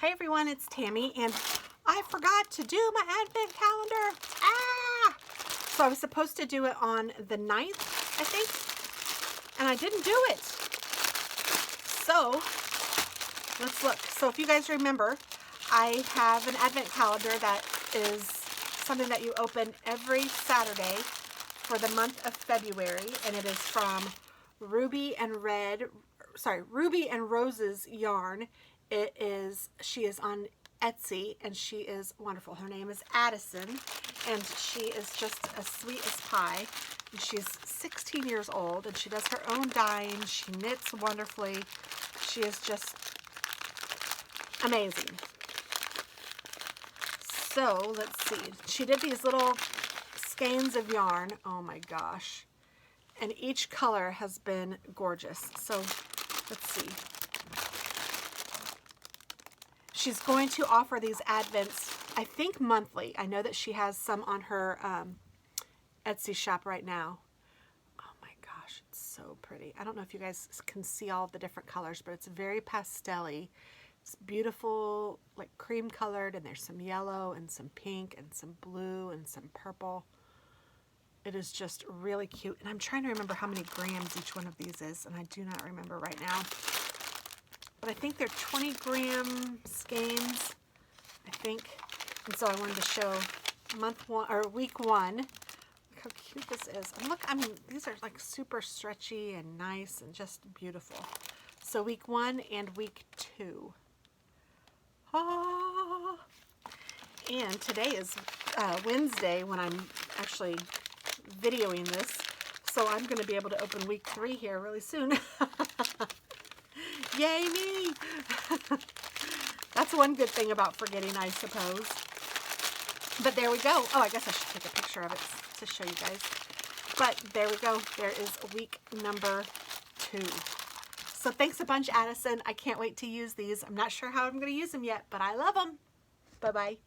Hey everyone, it's Tammy, and I forgot to do my advent calendar. So I was supposed to do it on the 9th, I think, and I didn't do it. So let's look. So if you guys remember, I have an advent calendar that is something that you open every Saturday for the month of February, and it is from Ruby and Rose's yarn. She is on Etsy, and she is wonderful. Her name is Addison, and she is just as sweet as pie. And she's 16 years old, and she does her own dyeing. She knits wonderfully. She is just amazing. So let's see. She did these little skeins of yarn. Oh my gosh. And each color has been gorgeous. So let's see. She's going to offer these advents, I think, monthly. I know that she has some on her Etsy shop right now. Oh my gosh, it's so pretty. I don't know if you guys can see all the different colors, but it's very pastel-y. It's beautiful, like cream colored, and there's some yellow and some pink and some blue and some purple. It is just really cute. And I'm trying to remember how many grams each one of these is, and I do not remember right now. But I think they're 20-gram skeins, I think. And so I wanted to show week one. Look how cute this is. And look, I mean, these are like super stretchy and nice and just beautiful. So week 1 and week 2. Ah. And today is Wednesday when I'm actually videoing this. So I'm going to be able to open week 3 here really soon. Yay me! That's one good thing about forgetting, I suppose. But there we go. Oh, I guess I should take a picture of it to show you guys. But there we go. There is week number 2. So thanks a bunch, Addison. I can't wait to use these. I'm not sure how I'm going to use them yet, but I love them. Bye-bye.